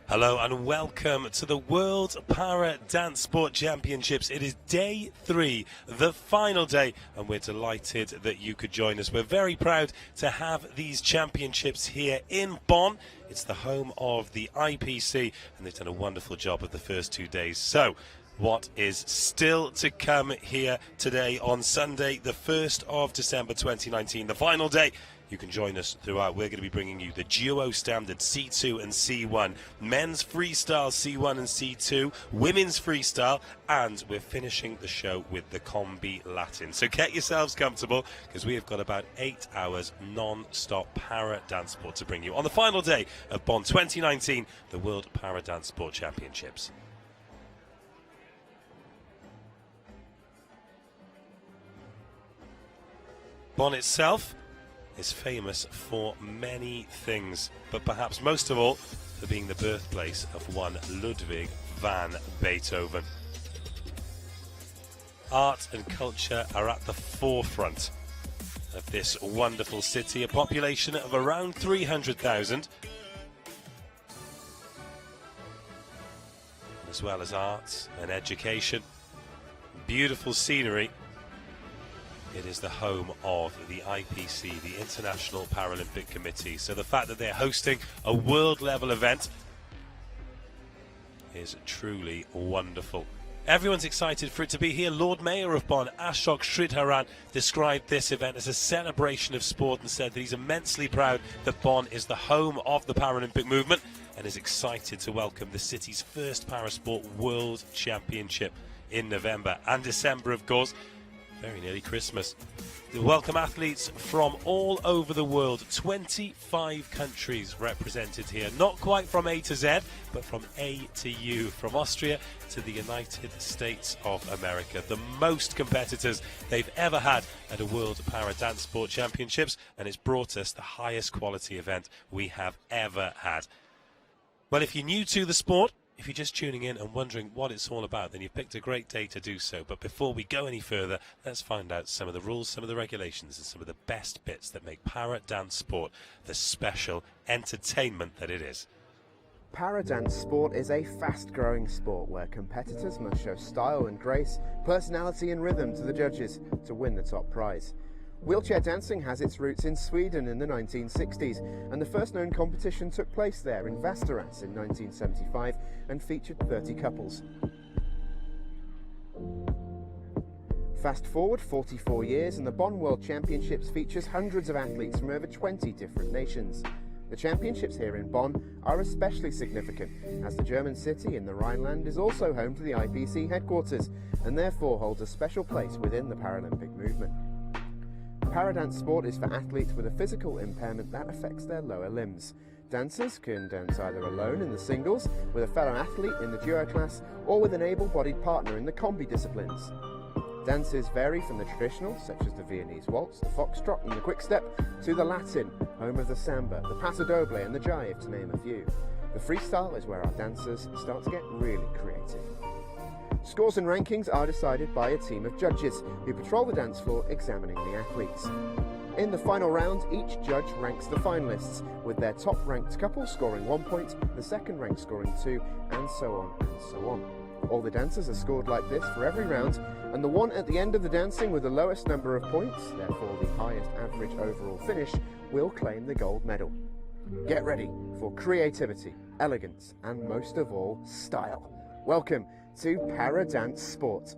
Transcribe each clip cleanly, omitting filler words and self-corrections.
Hello and welcome to the World Para Dance Sport Championships. It is day 3, the final day, and we're delighted that you could join us. We're very proud to have these championships here in Bonn. It's the home of the IPC, and they've done a wonderful job of the first 2 days. So, what is still to come here today on Sunday, the 1st of December 2019, the final day? You can join us throughout. We're going to be bringing you the duo standard C2 and C1, men's freestyle C1 and C2, women's freestyle, and we're finishing the show with the combi Latin. So get yourselves comfortable, because we have got about 8 hours non-stop para dance sport to bring you on the final day of Bonn 2019, the World Para Dance Sport Championships. Bonn itself is famous for many things, but perhaps most of all for being the birthplace of one Ludwig van Beethoven. Art and culture are at the forefront of this wonderful city, a population of around 300,000. As well as arts and education, beautiful scenery. It is the home of the IPC, the International Paralympic Committee. So the fact that they're hosting a world-level event is truly wonderful. Everyone's excited for it to be here. Lord Mayor of Bonn, Ashok Sridharan, described this event as a celebration of sport and said that he's immensely proud that Bonn is the home of the Paralympic movement and is excited to welcome the city's first Parasport World Championship in November and December, of course. Very nearly Christmas. They welcome athletes from all over the world, 25 countries represented here, not quite from A to Z, but from A to U, from Austria to the United States of America. The most competitors they've ever had at a World Para Dance Sport Championships, and it's brought us the highest quality event we have ever had. Well, if you're new to the sport, if you're just tuning in and wondering what it's all about, then you've picked a great day to do so. But before we go any further, let's find out some of the rules, some of the regulations, and some of the best bits that make para dance sport the special entertainment that it is. Para dance sport is a fast-growing sport where competitors must show style and grace, personality and rhythm to the judges to win the top prize. Wheelchair dancing has its roots in Sweden in the 1960s, and the first known competition took place there in Västerås in 1975 and featured 30 couples. Fast forward 44 years and the Bonn World Championships features hundreds of athletes from over 20 different nations. The championships here in Bonn are especially significant, as the German city in the Rhineland is also home to the IPC headquarters and therefore holds a special place within the Paralympic movement. Paradance sport is for athletes with a physical impairment that affects their lower limbs. Dancers can dance either alone in the singles, with a fellow athlete in the duo class, or with an able-bodied partner in the combi disciplines. Dances vary from the traditional, such as the Viennese waltz, the foxtrot and the quickstep, to the Latin, home of the samba, the paso doble and the jive, to name a few. The freestyle is where our dancers start to get really creative. Scores and rankings are decided by a team of judges who patrol the dance floor examining the athletes. In the final round, each judge ranks the finalists, with their top-ranked couple scoring 1 point, the second ranked scoring 2, and so on and so on. All the dancers are scored like this for every round, and the one at the end of the dancing with the lowest number of points, therefore the highest average overall finish, will claim the gold medal. Get ready for creativity, elegance, and most of all, style. Welcome to Para Dance Sport.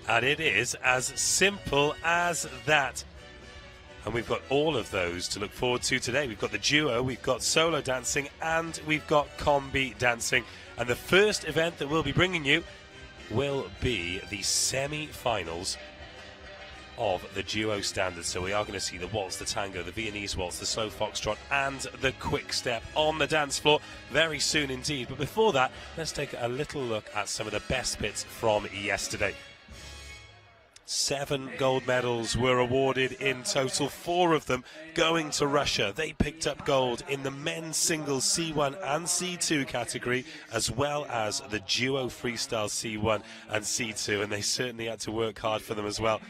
And it is as simple as that. And we've got all of those to look forward to today. We've got the duo, we've got solo dancing, and we've got combi dancing. And the first event that we'll be bringing you will be the semi-finals of the duo standard. So we are going to see the waltz, the tango, the Viennese waltz, the slow foxtrot and the quick step on the dance floor very soon indeed. But before that, let's take a little look at some of the best bits from yesterday. 7 gold medals were awarded in total, 4 of them going to Russia. They picked up gold in the men's singles C1 and C2 category, as well as the duo freestyle C1 and C2, and they certainly had to work hard for them as well.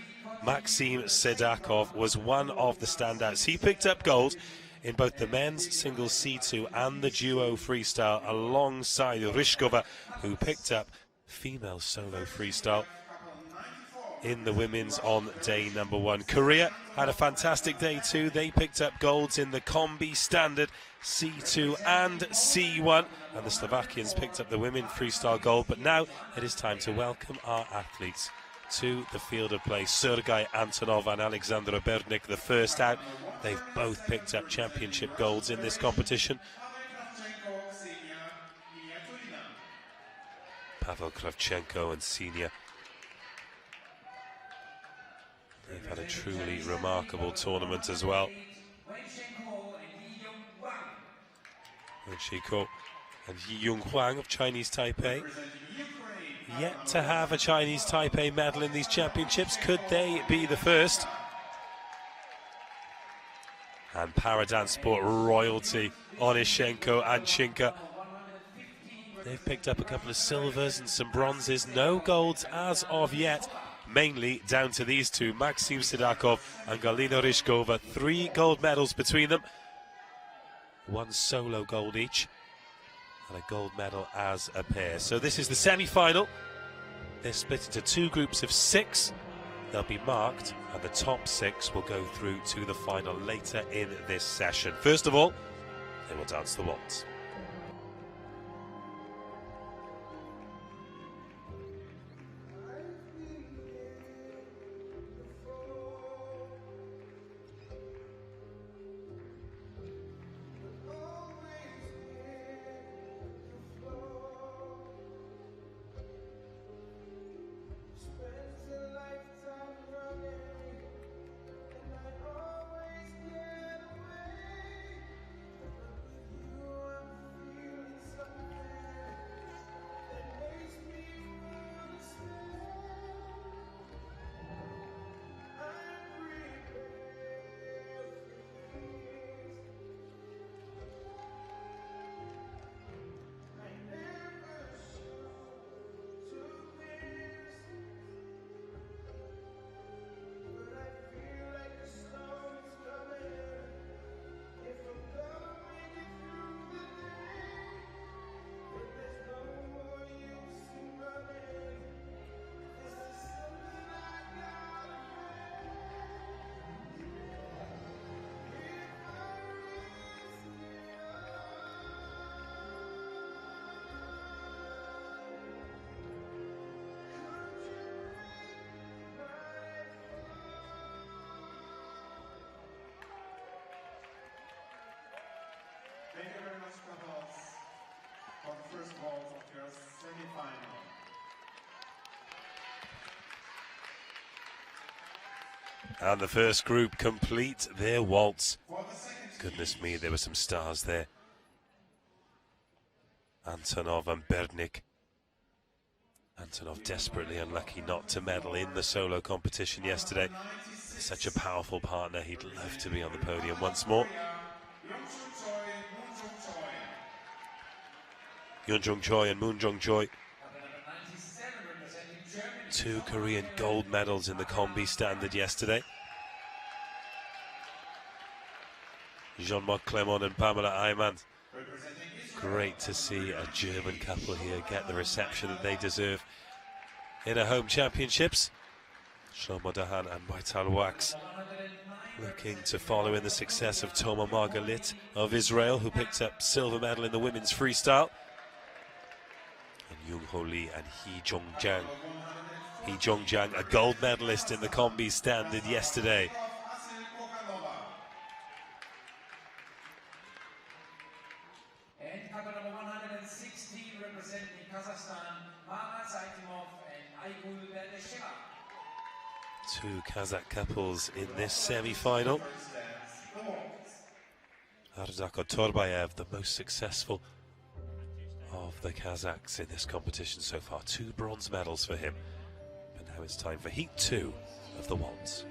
Maxim Sedakov was one of the standouts. He picked up gold in both the men's singles C2 and the duo freestyle, alongside Ryshkova, who picked up female solo freestyle in the women's on day number 1. Korea had a fantastic day too. They picked up golds in the combi standard C2 and C1, and the Slovakians picked up the women freestyle gold. But now it is time to welcome our athletes to the field of play. Sergei Antonov and Alexander Bernik, the first out. They've both picked up championship golds in this competition. Pavel Kravchenko and Senior, they've had a truly remarkable tournament as well. Wenchiko and Yi-Yung Huang of Chinese Taipei, yet to have a Chinese Taipei medal in these championships. Could they be the first? And Paradance Sport royalty, Onishenko and Chinka. They've picked up a couple of silvers and some bronzes. No golds as of yet, mainly down to these two, Maxim Sedakov and Galina Ryshkova. 3 gold medals between them. 1 solo gold each, and a gold medal as a pair. So this is the semi-final. They're split into 2 groups of 6. They'll be marked, and the top 6 will go through to the final later in this session. First of all, they will dance the waltz. Thank you very much, couples, for the first waltz of your semi-final. And the first group complete their waltz. Goodness me, there were some stars there. Antonov and Bernik. Antonov desperately unlucky not to medal in the solo competition yesterday. Such a powerful partner, he'd love to be on the podium once more. Yoon Jung Choi and Moon Jung Choi, 2 Korean gold medals in the combi standard yesterday. Jean-Marc Clement and Pamela Ayman. Great to see a German couple here get the reception that they deserve in a home championships. Shlomo Dahan and Maital Wax looking to follow in the success of Toma Margalit of Israel, who picked up silver medal in the women's freestyle. And Young Ho Lee and Hee Jong Jang. Hee Jong Jang, a gold medalist in the combi standard yesterday. And couple number 116 representing Kazakhstan, Mama Zaitimov and Aygul Berdesheva. 2 Kazakh couples in this semi-final. Ardako Torbayev, the most successful of the Kazakhs in this competition so far. 2 bronze medals for him. But now it's time for Heat 2 of the waltz.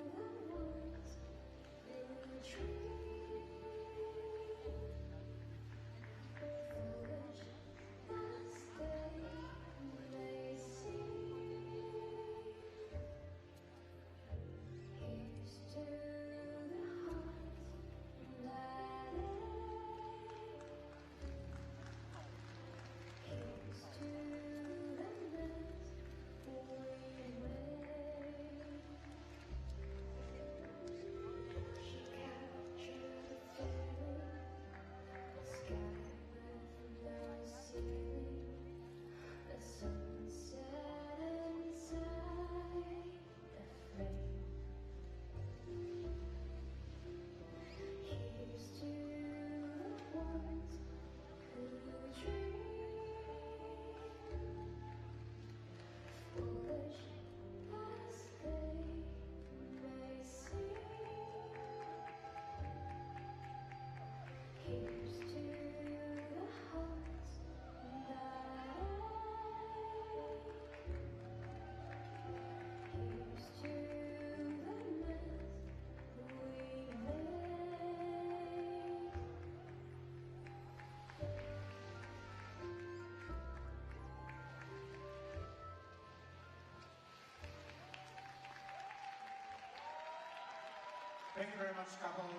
Thank you very much, couples.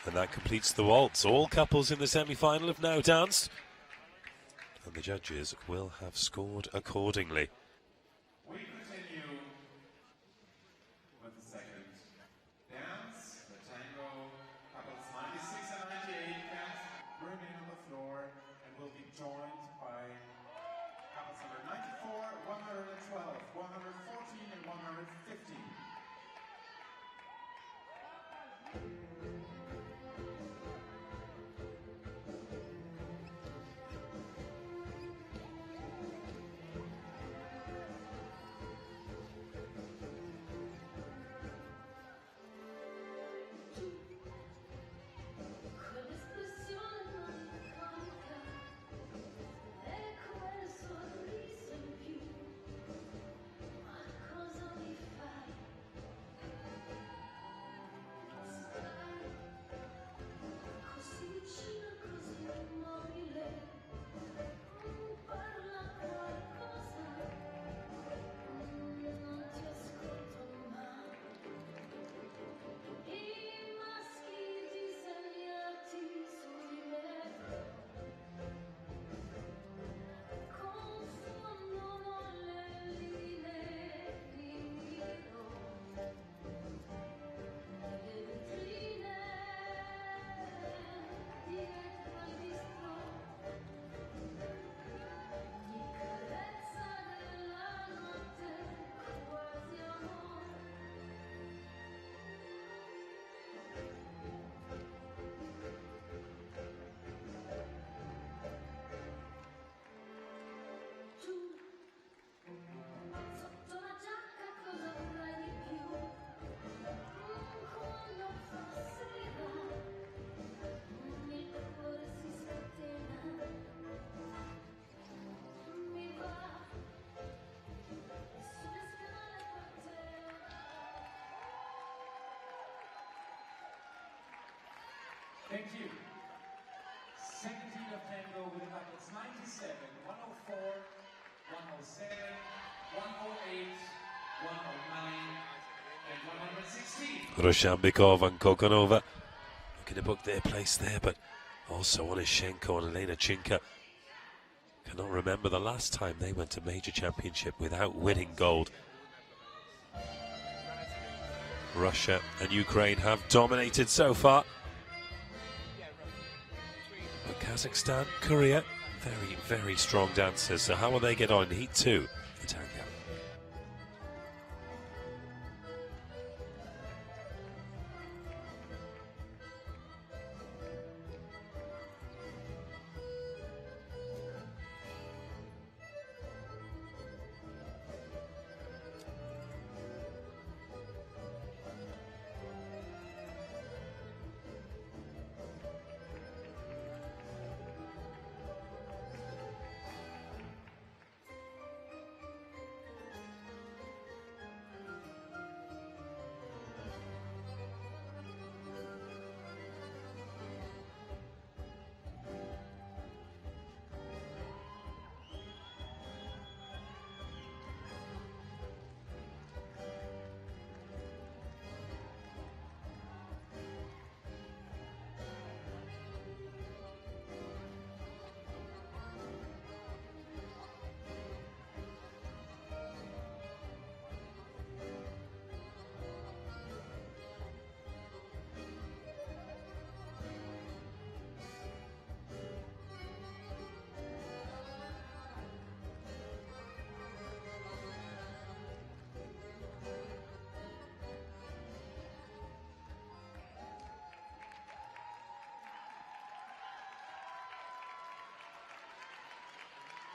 And that completes the waltz. All couples in the semi-final have now danced, and the judges will have scored accordingly. We continue with the second dance, the tango. Couples 96 and 98 can remain on the floor and will be joined by couples number 94, 112, 114 and 115. Thank you. Second heat of tango with the couples 97, 104, 107, 108, 109, and 116. Roshambikov and Kokonova looking to book their place there, but also Onishenko and Elena Chinka cannot remember the last time they went to major championship without winning gold. Russia and Ukraine have dominated so far, but Kazakhstan, Korea, very, very strong dancers. So how will they get on in Heat 2 for Tango?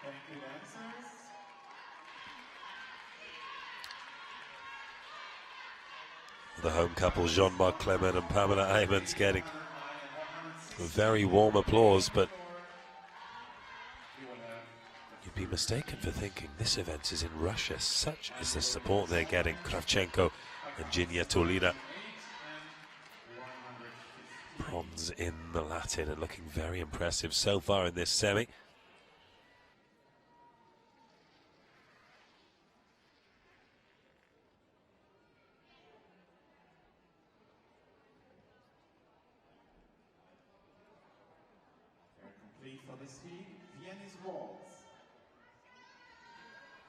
Thank you, dancers. The home couple, Jean-Marc Clement and Pamela Aymans, getting very warm applause, but you'd be mistaken for thinking this event is in Russia. Such is the support they're getting. Kravchenko and Ginia Tolina. Bronze in the Latin and looking very impressive so far in this semi. Complete for this heat, Viennese waltz.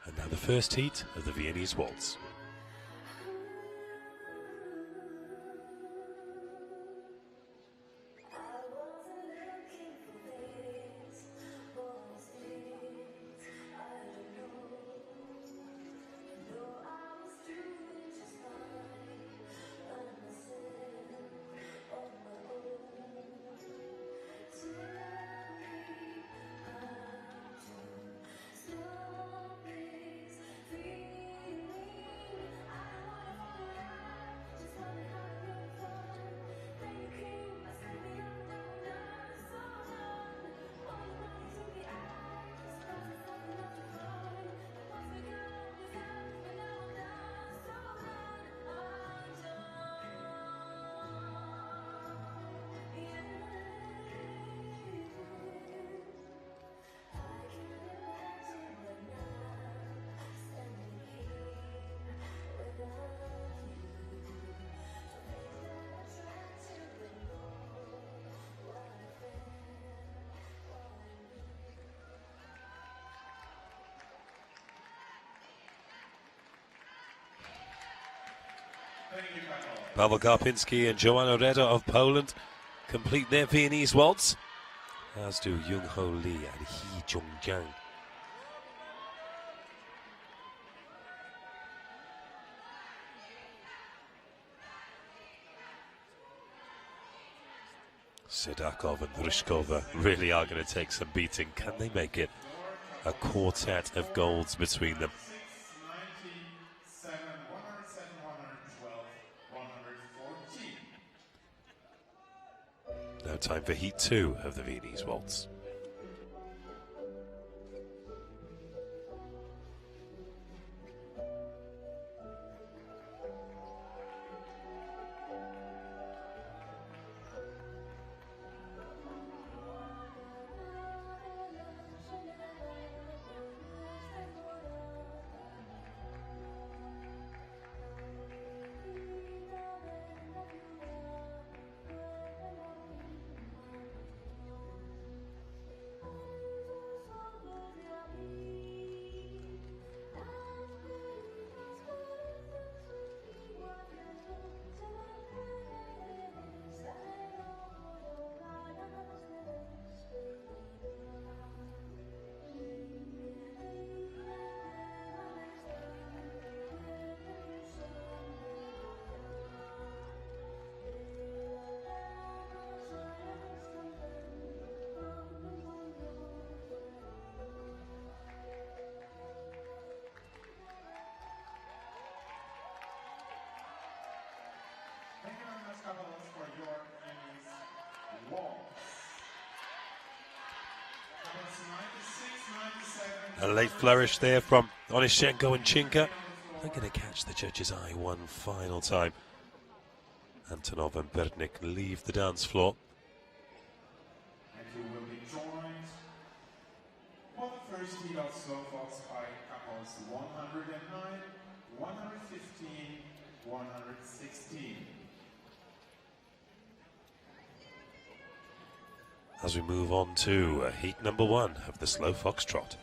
And now the first heat of the Viennese waltz. Paweł Karpinski and Joanna Reda of Poland complete their Viennese waltz, as do Jung Ho Lee and Hee Jung Jang. Sidakov and Ryshkova really are going to take some beating. Can they make it a quartet of golds between them? 97, 107, 112, 114. Now time for heat 2 of the Viennese waltz. Thank you very much, couples, for your Viennese waltz. Couples 96, 97. A late flourish there from Onishenko and Chinka. They're going to catch the judge's eye one final time. Antonov and Bertnik leave the dance floor. And you will be joined for the first heat of slow fox by couples 109, 115, 116. As we move on to heat number 1 of the slow foxtrot.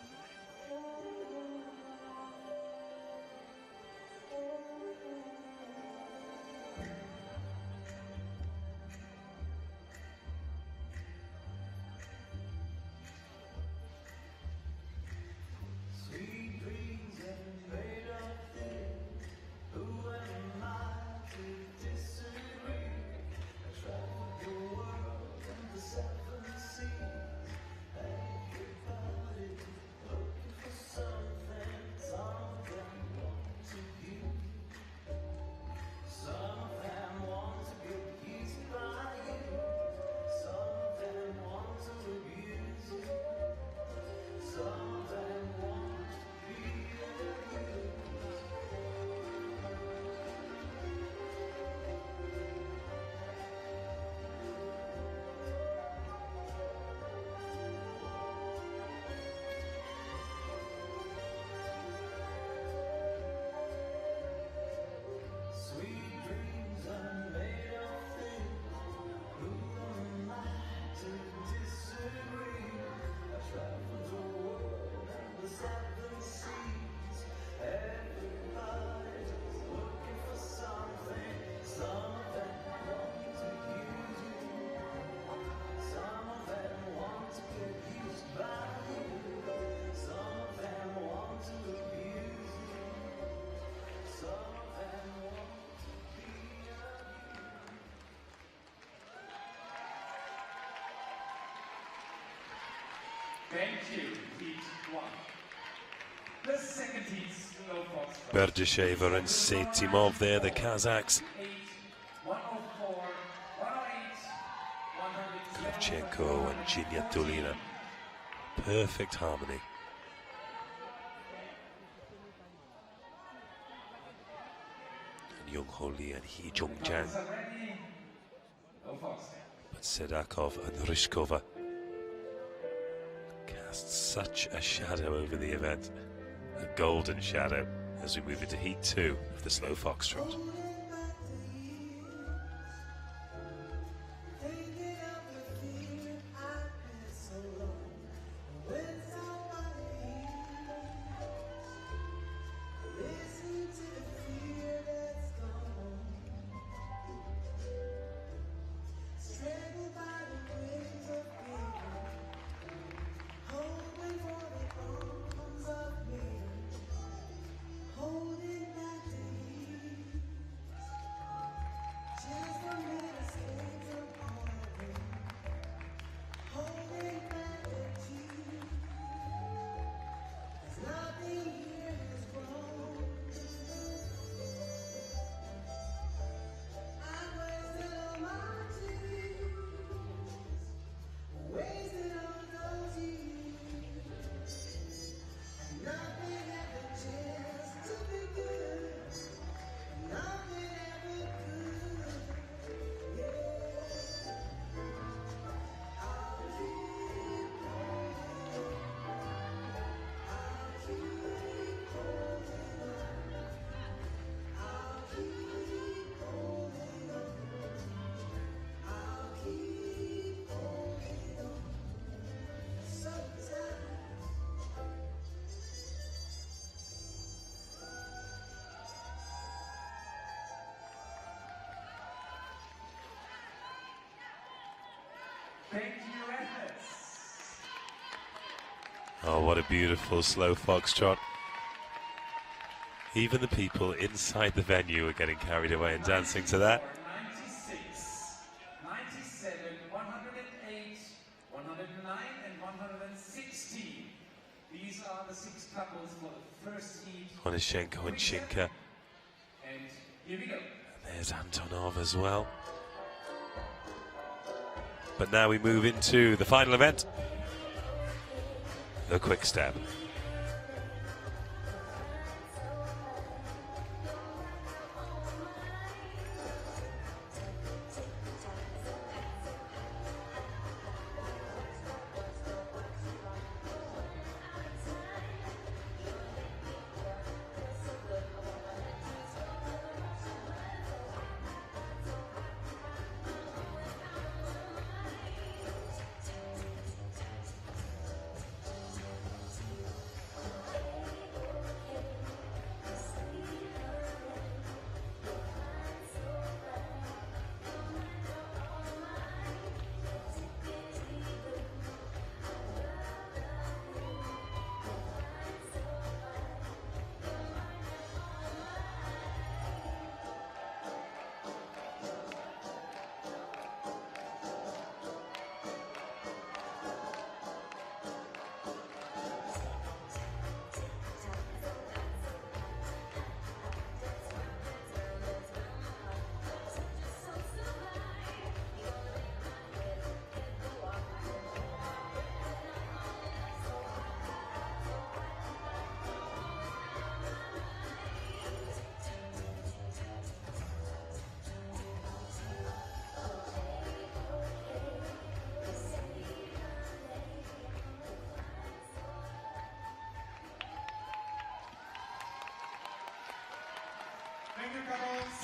Berdyshev and Setimov there, the Kazakhs. 104, 108, Kravchenko and Ginyatulina. Perfect harmony. And Young Ho Lee and Hee Jung Jang. But Sedakov and Ryshkova cast such a shadow over the event, a golden shadow, as we move into Heat 2 of the slow foxtrot. Thank you, athletes. Oh, what a beautiful slow foxtrot. Even the people inside the venue are getting carried away and dancing to that. 96, 97, 108, 109, and 116. These are the 6 couples for the first heat. Onishenko and Shinka. And here we go. And there's Antonov as well. But now we move into the final event, the Quickstep.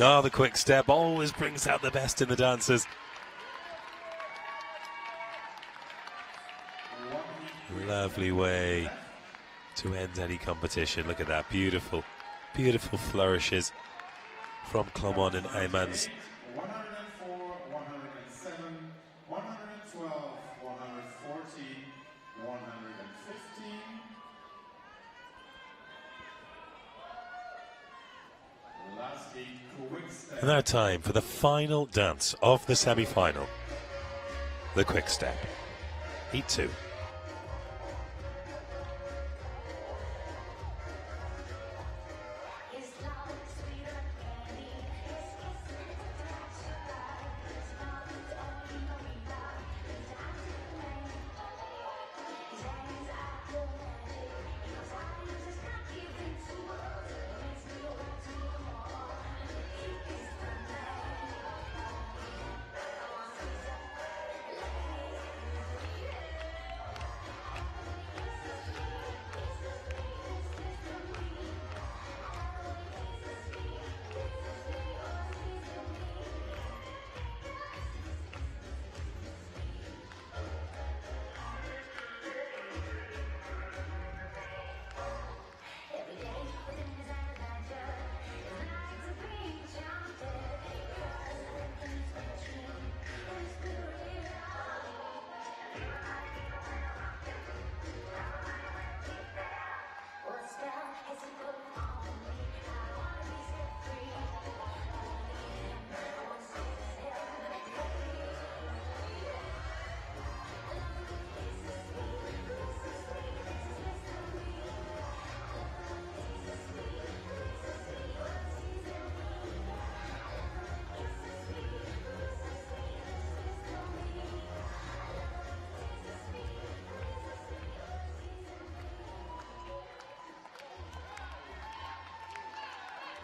Ah, the quick step always brings out the best in the dancers. Lovely way to end any competition. Look at that, beautiful, beautiful flourishes from Clermont and Aymans. 104, 107, 112, 114, 115. Last heat, Quickstep. Now time for the final dance of the semi-final, the Quickstep, Heat 2.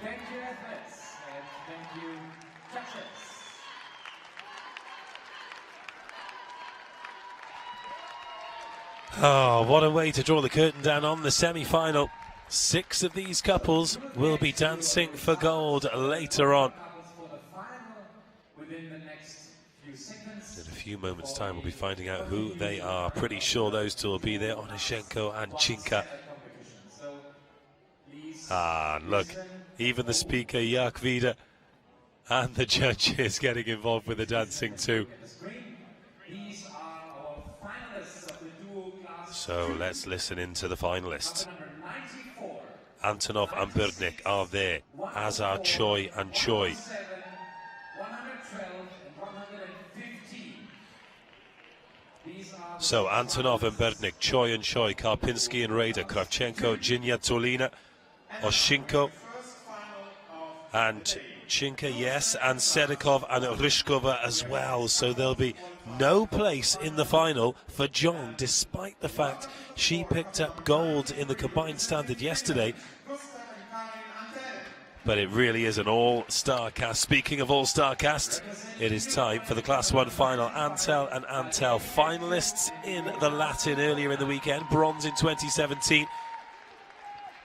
Thank you, athletes, and thank you, judges. Oh, what a way to draw the curtain down on the semi-final. 6 of these couples will be dancing for gold later on. In a few moments' time, we'll be finding out who they are. Pretty sure those two will be there, Onishenko and Chinka. Ah, look, even the speaker, Jacek Reda, and the judges getting involved with the dancing too. So let's listen into the finalists. Antonov and Birdnik are there, as are Choi and Choi. So Antonov and Birdnik, Choi and Choi, Karpinski and Reda, Kravchenko, Jinya Tolina, Oshinko and Chinka, yes, and Sedikov and Ryshkova as well. So there'll be no place in the final for Jong, despite the fact she picked up gold in the combined standard yesterday. But it really is an all-star cast. Speaking of all-star casts, it is time for the Class 1 final. Antel and Antel, finalists in the Latin earlier in the weekend, bronze in 2017.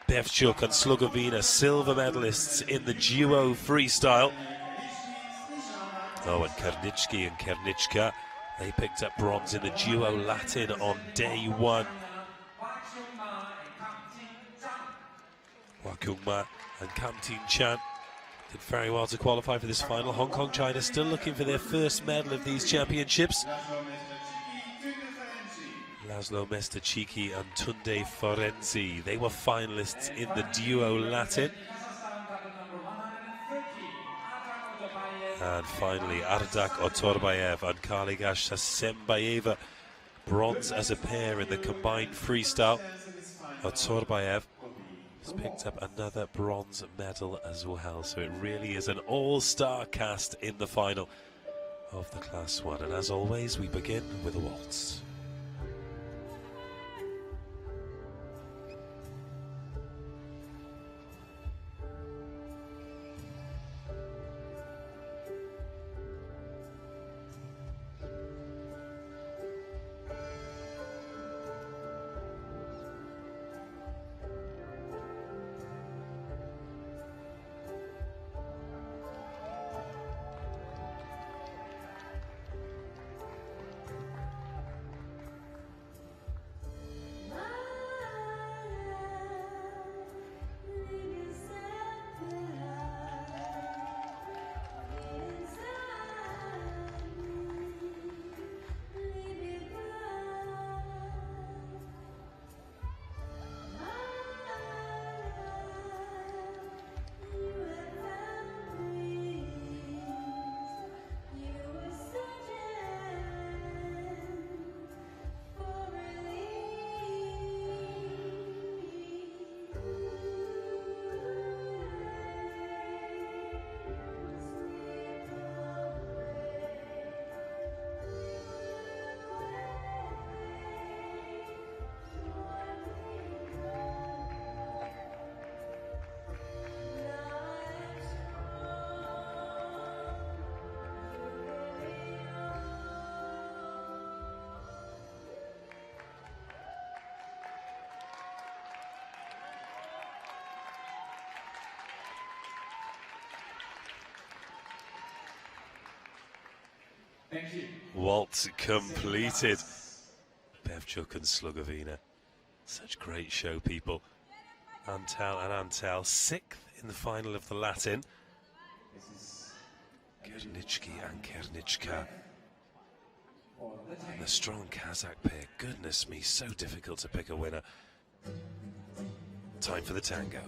Bevchuk and Slugovina, silver medalists in the duo freestyle. Oh, and Karnichki and Kernichka, they picked up bronze in the duo Latin on day 1. Wakyungma and Kam Tin Chan did very well to qualify for this final. Hong Kong, China still looking for their first medal of these championships. Laszlo Mestachiki and Tunde Forenzi, they were finalists in the duo Latin. And finally, Ardak Otorbayev and Kaligash Sasembayeva, bronze as a pair in the combined freestyle. Otorbayev has picked up another bronze medal as well, so it really is an all-star cast in the final of the Class 1. And as always, we begin with a waltz. Thank you. Waltz completed. Bevchuk and Slugovina. Such great show, people. Antel and Antel, 6th in the final of the Latin. Kernichki and Kernichka. And the strong Kazakh pair. Goodness me, so difficult to pick a winner. Time for the tango.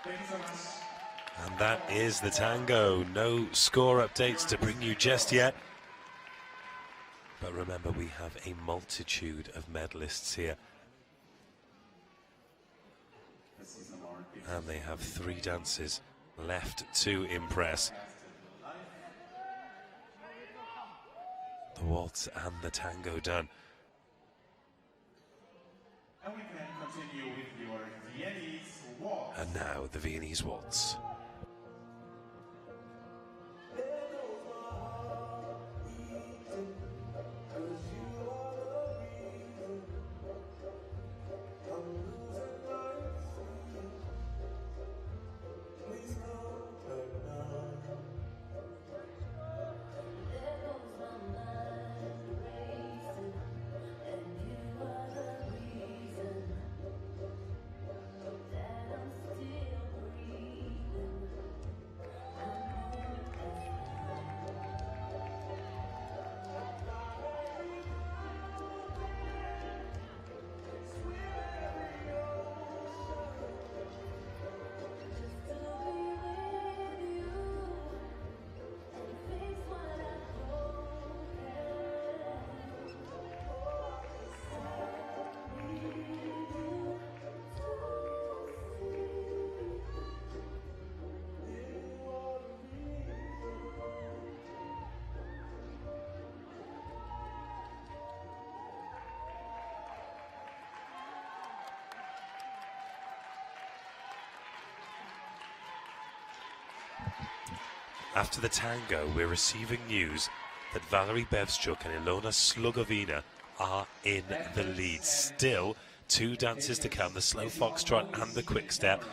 Thank you so much. And that is the tango. No score updates to bring you just yet. But remember, we have a multitude of medalists here. And they have 3 dances left to impress. The waltz and the tango done. And we can continue with your Viennese waltz. And now the Viennese waltz. After the tango, we're receiving news that Valerie Bevchuk and Ilona Slugovina are in the lead. Still 2 dances to come, the slow foxtrot and the quickstep.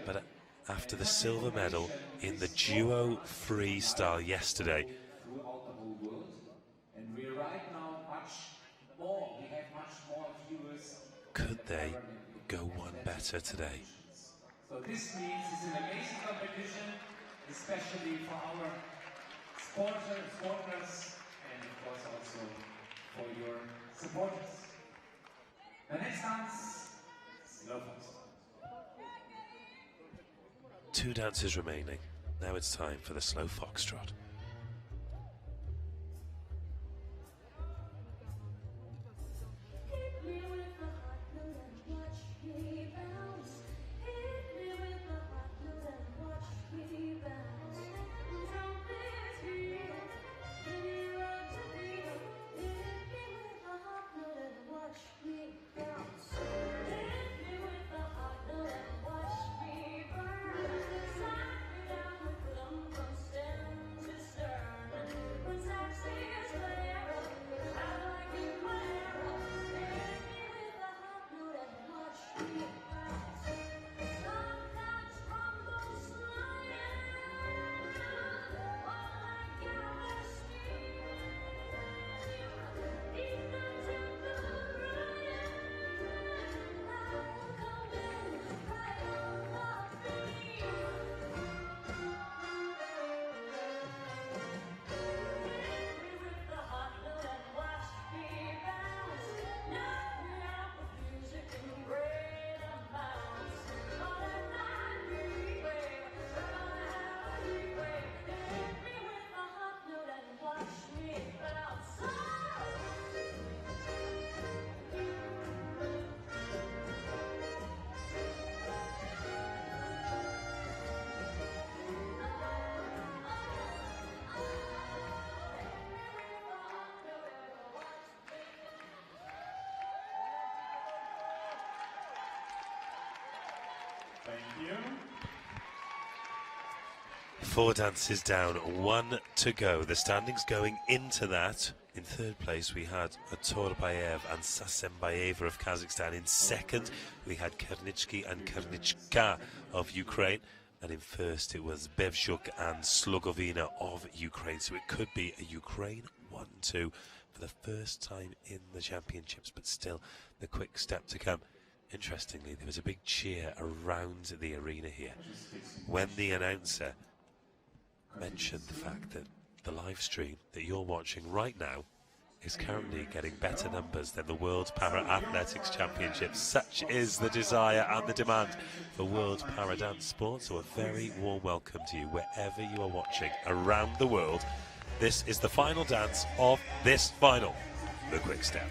But after the silver medal in the duo freestyle yesterday, throughout the whole world, and we are right now much more. We have much more viewers. could they go one better today? So this means it's an amazing competition, especially for our supporters, and of course also for your supporters. The next dance, slow fox. 2 dances remaining. Now it's time for the slow foxtrot. Thank you. 4 dances down, 1 to go. The standings going into that. In 3rd place, we had Atorbayev and Sasembayeva of Kazakhstan. In 2nd, we had Kernitsky and Kernichka of Ukraine. And in 1st, it was Bevchuk and Slugovina of Ukraine. So it could be a Ukraine 1-2 for the first time in the championships, but still the quick step to come. Interestingly, there was a big cheer around the arena here when the announcer mentioned the fact that the live stream that you're watching right now is currently getting better numbers than the World Para Athletics Championships. Such is the desire and the demand for World Para Dance Sport. So a very warm welcome to you wherever you are watching around the world. This is the final dance of this final, the Quickstep.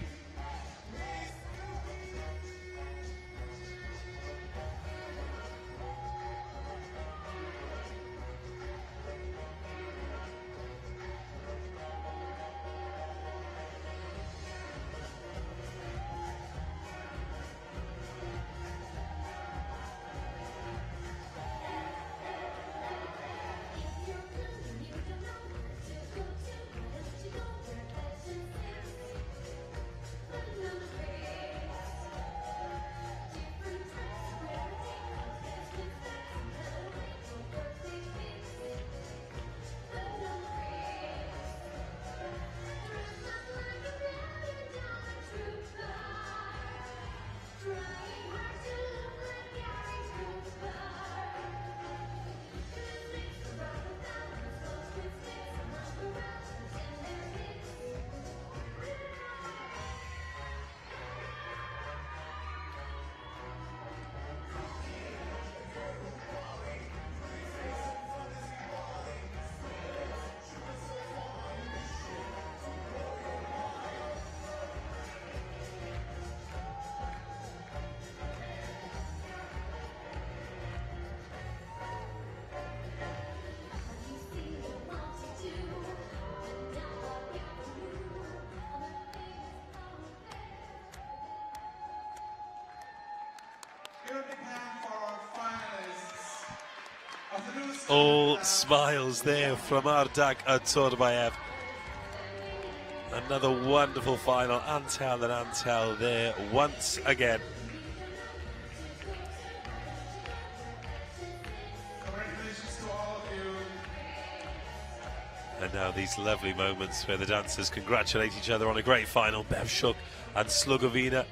All smiles there from Ardak Atorbayev. Another wonderful final. Antal and Antal there once again. Congratulations to all of you. And now these lovely moments where the dancers congratulate each other on a great final. Bevshuk and Slugovina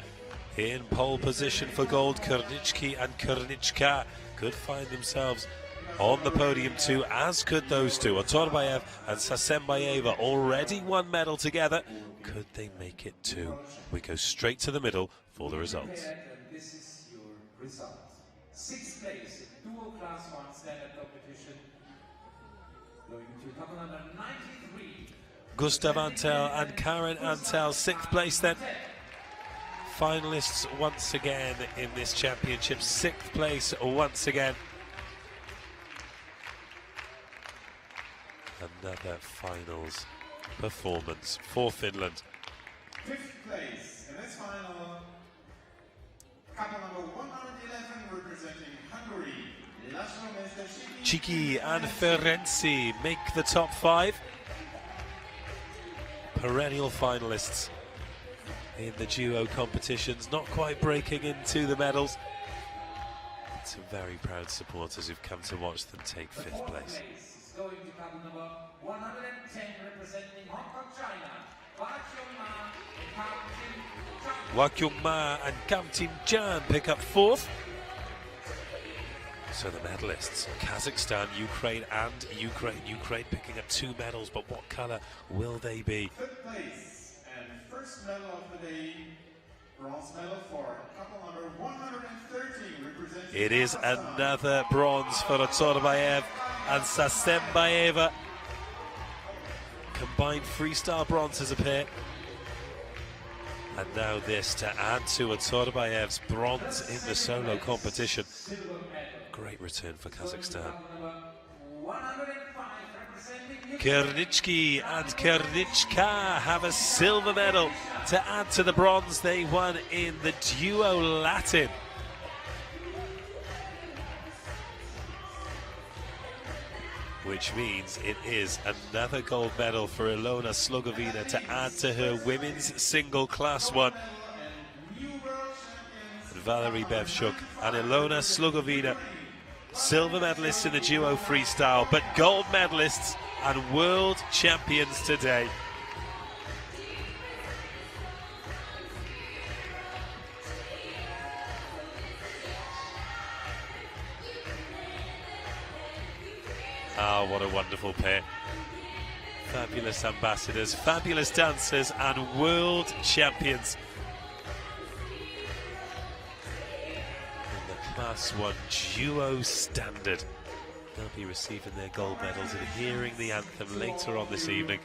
in pole position for gold. Kurniczki and Kurniczka could find themselves on the podium too, as could those two. Atorbayev and Sasembayeva already one medal together. Could they make it two? We go straight to the middle for the results. And this is your result. 6th place in dual class 1 standard competition. Going to couple number 93. Gustav Antel and Karen Antel, 6th place then. Finalists once again in this championship, 6th place once again. Another finals performance for Finland. 5th place in this final, couple number 111 representing Hungary, Laszlo Chiki and Ferenczi make the top 5. Perennial finalists in the duo competitions, not quite breaking into the medals. Some very proud supporters who've come to watch them take 5th place. Going to couple number 110 representing Hong Kong, China. Wakyung Ma and Kam Tim Jan pick up 4th. So the medalists, Kazakhstan, Ukraine and Ukraine. Ukraine picking up 2 medals, but what colour will they be? 5th place and first medal of the day, bronze medal for couple number 113 representing It is Kazakhstan. another bronze for Atorbayev and Sasembayeva. Combined freestyle bronzes appear. And now this to add to Atorbayev's bronze in the solo competition. Great return for Kazakhstan. Kurniczki and Kurniczka have a silver medal to add to the bronze they won in the duo Latin. Which means it is another gold medal for Ilona Slugovina to add to her women's single class 1. And Valerie Bevshuk and Ilona Slugovina, silver medalists in the duo freestyle, but gold medalists and world champions today. Ah, what a wonderful pair. Fabulous ambassadors, fabulous dancers and world champions. In the Class 1 duo standard. They'll be receiving their gold medals and hearing the anthem later on this evening.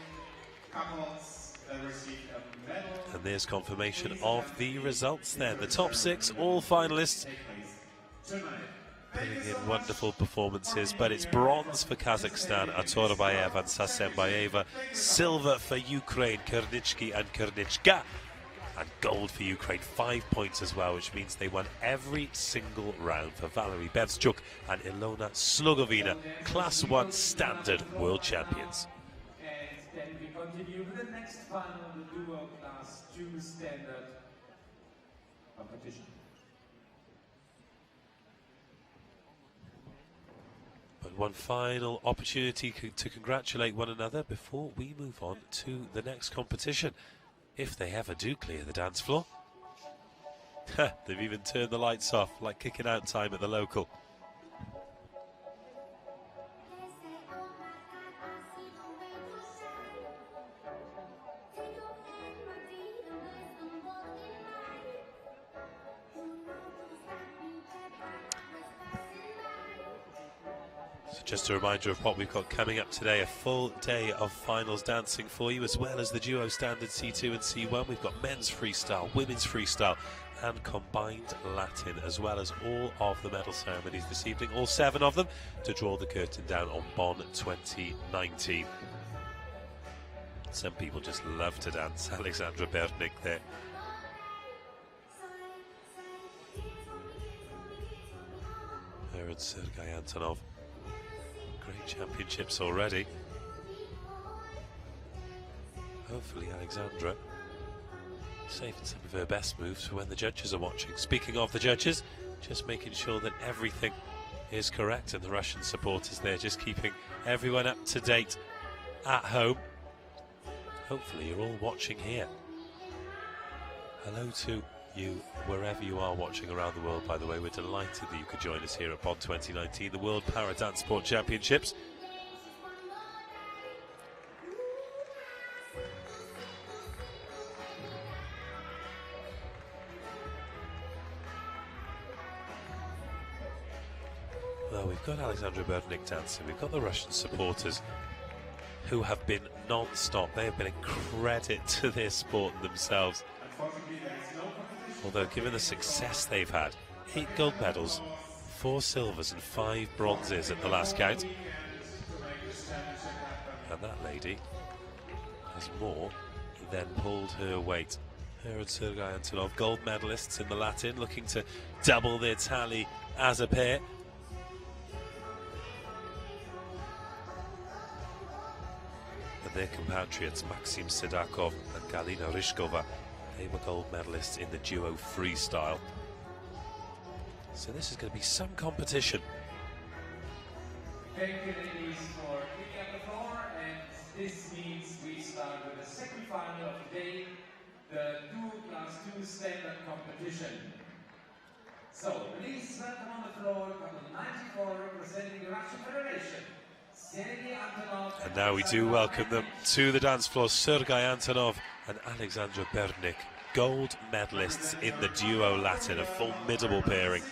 And there's confirmation of the results then. The top 6, all finalists, putting in wonderful performances, but it's bronze for Kazakhstan, Atorbayev and Sasembayeva, silver for Ukraine, Kurnichki and Kurnichka, and gold for Ukraine, 5 points as well, which means they won every single round for Valerie Bevzchuk and Ilona Slugovina, Class 1 standard world champions. And then we continue with the next final, the duo Class 2 standard competition. But one final opportunity to congratulate one another before we move on to the next competition, if they ever do clear the dance floor. They've even turned the lights off, like kicking out time at the local. Just a reminder of what we've got coming up today, a full day of finals dancing for you, as well as the duo standard C2 and C1. We've got men's freestyle, women's freestyle and combined Latin, as well as all of the medal ceremonies this evening, all 7 of them, to draw the curtain down on Bonn 2019. Some people just love to dance. Alexandra Bernik there. Her and Sergei Antonov. Great championships already. Hopefully Alexandra saving some of her best moves for when the judges are watching. Speaking of the judges, just making sure that everything is correct, and the Russian supporters there just keeping everyone up to date at home. Hopefully you're all watching here. Hello to you wherever you are watching around the world, by the way. We're delighted that you could join us here at Bonn 2019, the World Para Dance Sport Championships. Well, we've got Alexandra Bernik dancing, we've got the Russian supporters who have been non-stop. They have been a credit to their sport themselves. Although, given the success they've had, 8 gold medals, 4 silvers and 5 bronzes at the last count. And that lady has more than pulled her weight. Her and Sergei Antonov, gold medalists in the Latin, looking to double their tally as a pair. And their compatriots, Maxim Sedakov and Galina Ryshkova, they were gold medalists in the duo freestyle. So this is going to be some competition. Thank you, ladies, for picking up the floor, and this means we start with the second final of the day, the duo Class 2 standard competition. So, please welcome on the floor, couple 94, representing the Russian Federation. And now we do welcome them to the dance floor, Sergei Antonov and Alexandra Bernik, gold medalists in the duo Latin, a formidable pairing.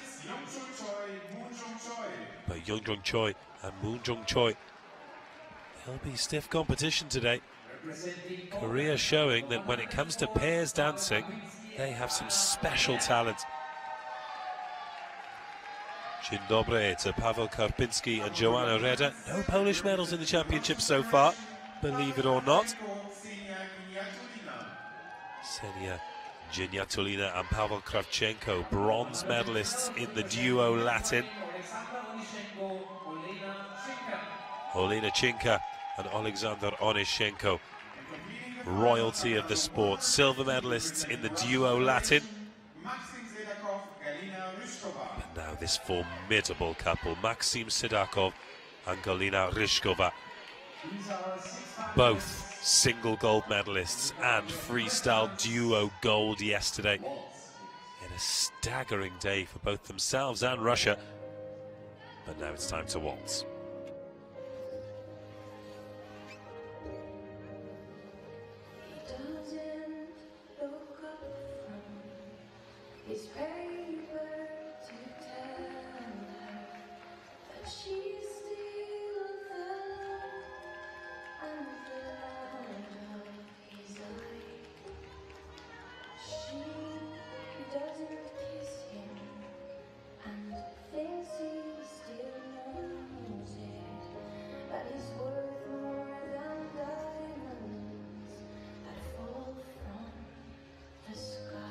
But Yoongjong Choi and Moonjong Choi, there'll be stiff competition today. Korea showing that when it comes to pairs dancing, they have some special talent. Dzień dobry to Paweł Karpinski and Jacek Reda. No Polish medals in the championship so far, believe it or not. Ksenia Geniatulina and Paweł Kravchenko, bronze medalists in the duo Latin. Olena Chinka and Alexander Onishenko, royalty of the sport, silver medalists in the duo Latin. And now this formidable couple, Maxim Sedakov and Galina Ryshkova, both single gold medalists and freestyle duo gold yesterday, in a staggering day for both themselves and Russia. But now it's time to waltz. piece paper to tell her that she's still the love and the light of his eye. She doesn't kiss him and thinks he still knows it, but he's worth more than diamonds that fall from the sky.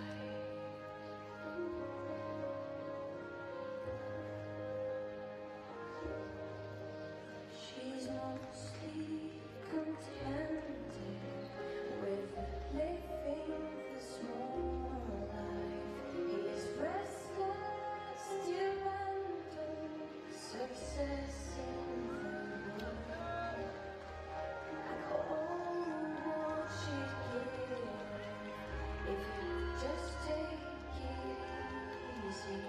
She's mostly contented with living the small life. He is restless, still bent on success in the world. And oh, what she'd give if he'd just take it easy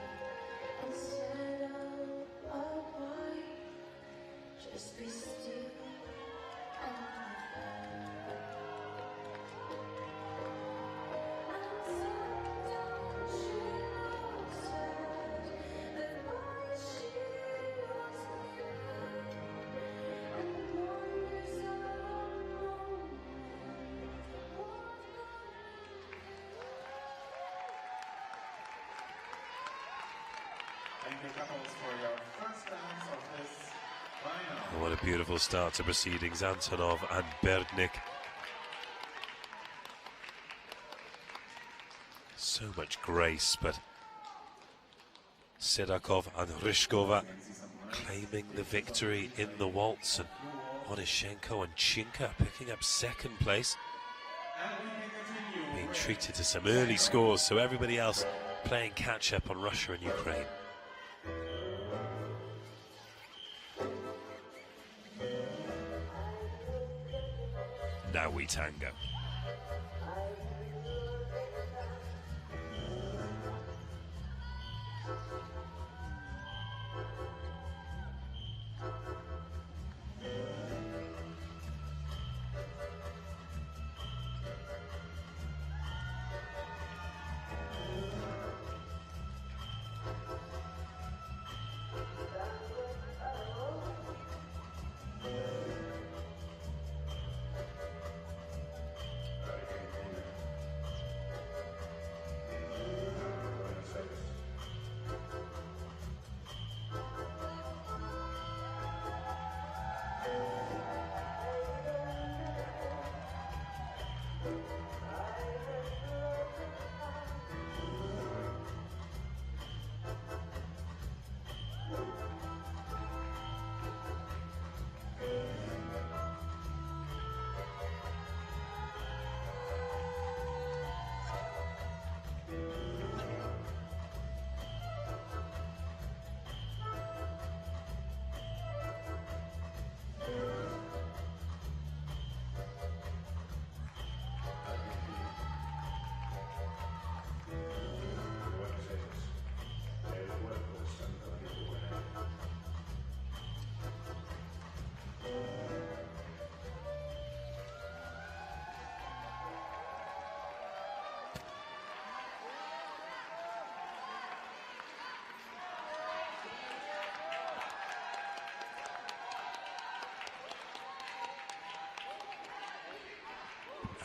and settle a while. Just be still and sometimes she looks sad, the boy she was with, and wonders a moment what Thank you, couples, for your first dance of this final. What a beautiful start to proceedings, Antonov and Berdnik. So much grace, but Sedakov and Ryshkova claiming the victory in the waltz, and Onishenko and Chinka picking up second place, And we can continue being with treated to some early scores, so everybody else playing catch up on Russia and Ukraine. Now we tango.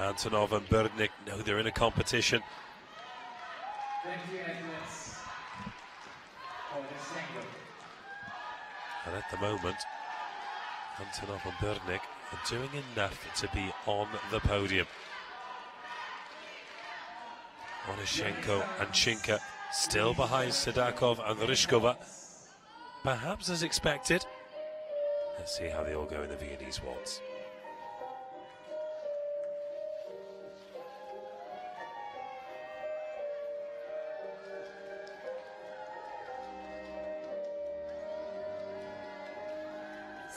Antonov and Berdnik know they're in a competition. Thank you, athletes, for the single. And at the moment, Antonov and Berdnik are doing enough to be on the podium. Onishenko and Chinka still behind Sedakov and Ryshkova, perhaps as expected. Let's see how they all go in the Viennese waltz.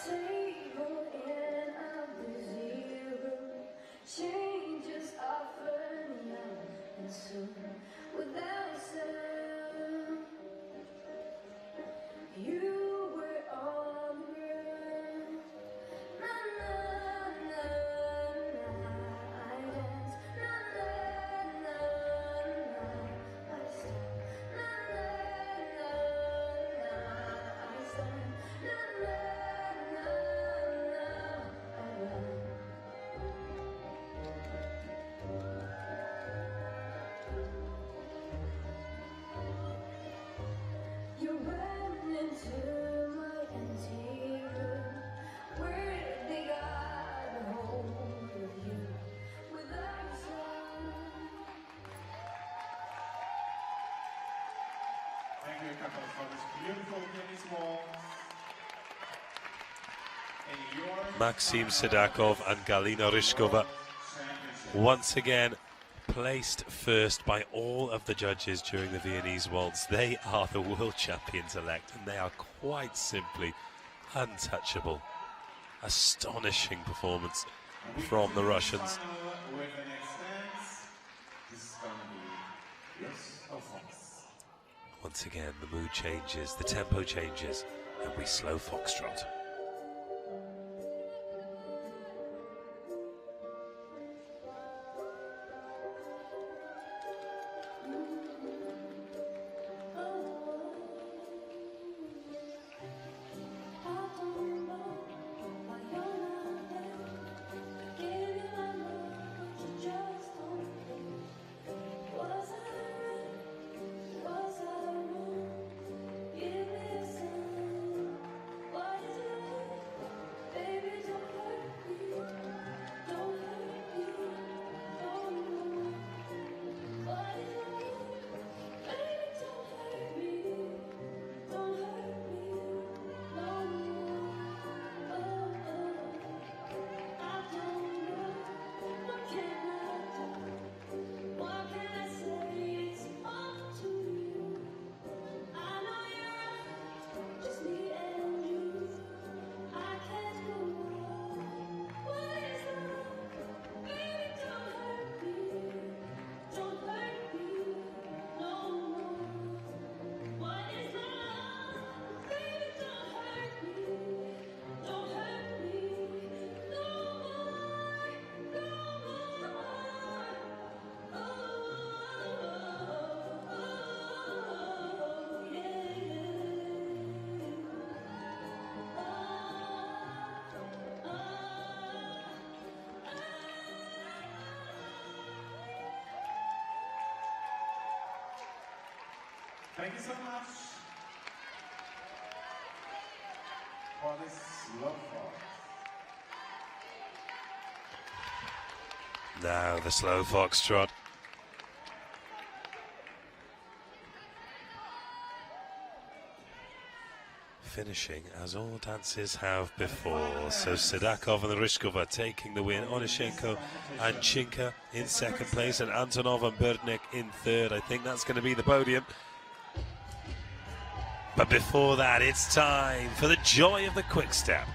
table in a busy room, changes often young and soon, without sound. You were on the ground. Na na na na, I dance. Na na na na, I stop. Thank you, couples, for this beautiful Viennese waltz. In your Maxim Sedakov and Galina Ryshkova championship. once again placed first by all of the judges during the Viennese waltz. They are the world champions elect, and they are quite simply untouchable. Astonishing performance from the Russians. Final with the next dance. This is going to be yours or false. Once again, the mood changes, the tempo changes, and we slow foxtrot. Thank you so much for this love waltz. Now the slow foxtrot. Finishing as all dances have before. So Sedakov and the Ryshkova taking the win. Onishenko and Chinka in second place, and Antonov and Berdnik in third. I think that's going to be the podium. But before that, it's time for the joy of the Quickstep.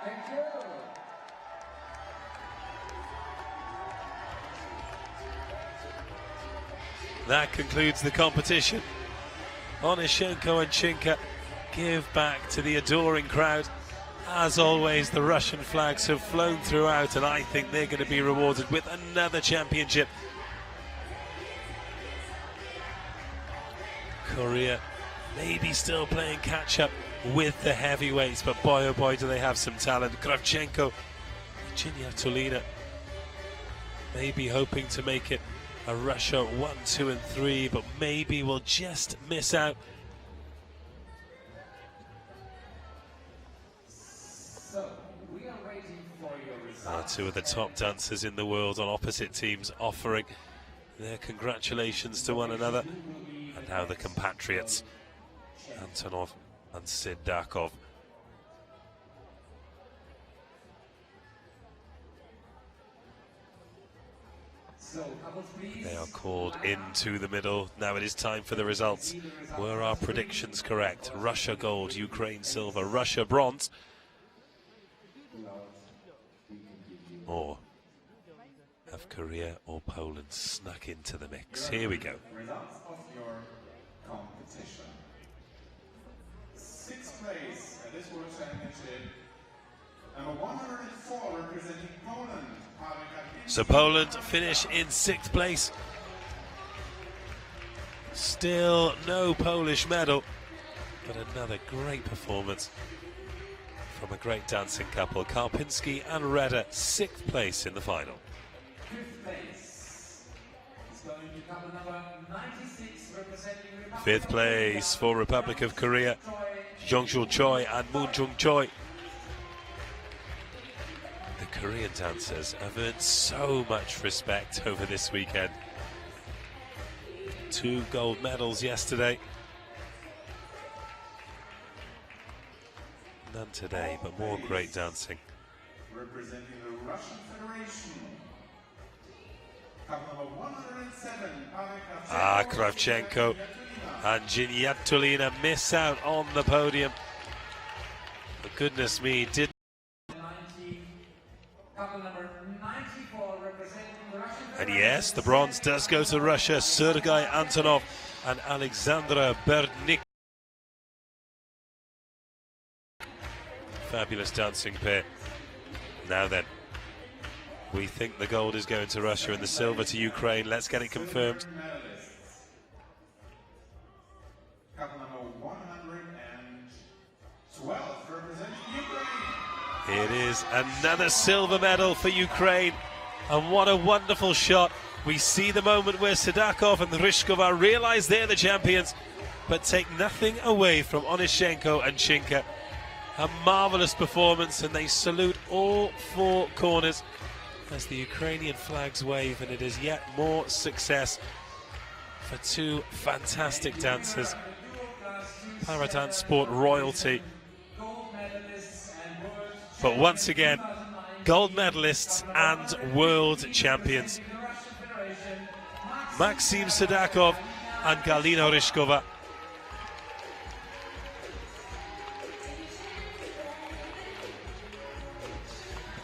Thank you. That concludes the competition. Onishenko and Chinka give back to the adoring crowd. As always, the Russian flags have flown throughout, and I think they're going to be rewarded with another championship. Korea maybe still playing catch-up with the heavyweights, but boy oh boy do they have some talent. Kravchenko, Virginia Tolina Maybe hoping to make it a Russia 1, 2 and 3, but maybe we'll just miss out. So, we are waiting for your results. Two of the top dancers in the world on opposite teams offering their congratulations to one another. And now the compatriots, Antonov and Sidakov. So, couples, please. They are called into the middle. Now it is time for the results. Were our predictions correct? Russia gold, Ukraine silver, Russia bronze. Or have Korea or Poland snuck into the mix? Here we go. Results of your competition. 6th place at this World Championship. Number 104 representing Poland. So Poland finish in 6th place. Still no Polish medal, but another great performance from a great dancing couple, Karpinski and Reda, 6th place in the final. 5th place is going to couple number 96 representing Republic 5th place for Republic of Korea, Jongsul Choi and Moon Jung Choi. The Korean dancers have earned so much respect over this weekend. 2 gold medals yesterday. None today, but more great dancing. Representing the Russian Federation. Couple number 107, Kravchenko and Giniatulina miss out on the podium. But goodness me, did. And yes, the bronze does go to Russia, Sergei Antonov and Alexandra Berdnik. Fabulous dancing pair. Now then, we think the gold is going to Russia and the silver to Ukraine. Let's get it confirmed. couple number 112 representing Ukraine. It is another silver medal for Ukraine. And what a wonderful shot. We see the moment where Sidakov and Ryshkova realize they're the champions, but take nothing away from Onishenko and Chinka. A marvelous performance, and they salute all 4 corners as the Ukrainian flags wave, and it is yet more success for 2 fantastic dancers. Paradance sport royalty. But once again, gold medalists and world champions. Maxim Sidakov and Galina Ryshkova.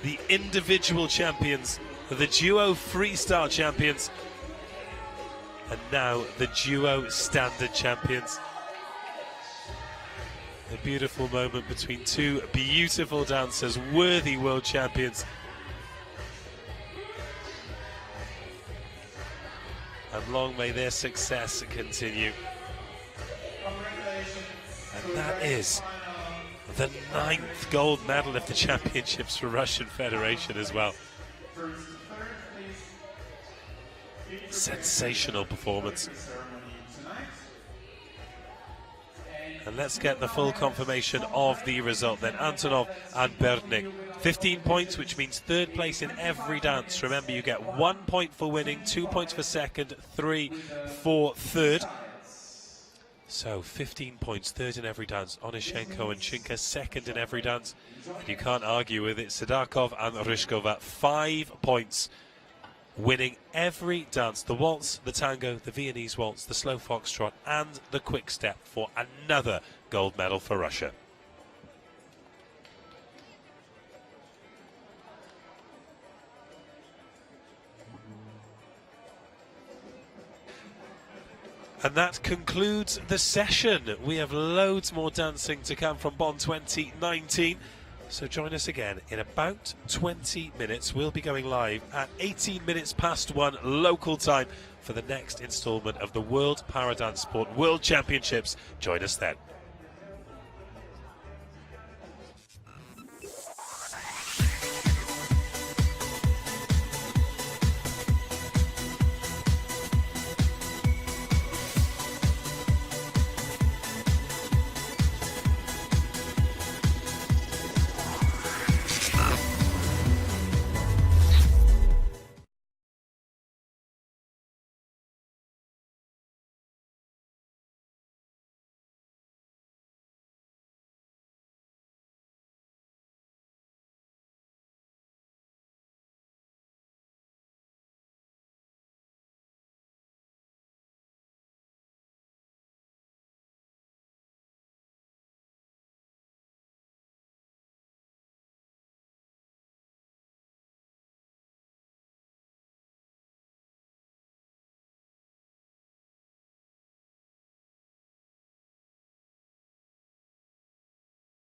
The individual champions, the duo freestyle champions, and now the duo standard champions. A beautiful moment between 2 beautiful dancers, worthy world champions. And long may their success continue. And that is the 9th gold medal of the championships for Russian Federation as well. Sensational performance. And let's get the full confirmation of the result then. Antonov and Berdnik, 15 points, which means 3rd place in every dance. Remember, you get 1 point for winning, 2 points for 2nd, 3 for 3rd. So 15 points, 3rd in every dance. Onishenko and Chinka 2nd in every dance. And you can't argue with it. Sidakov and Ryshkova 5 points, winning every dance. The waltz, the tango, the Viennese waltz, the slow foxtrot and the quickstep for another gold medal for Russia. And that concludes the session. We have loads more dancing to come from Bonn 2019. So join us again in about 20 minutes. We'll be going live at 18 minutes past 1 local time for the next instalment of the World Paradance Sport World Championships. Join us then.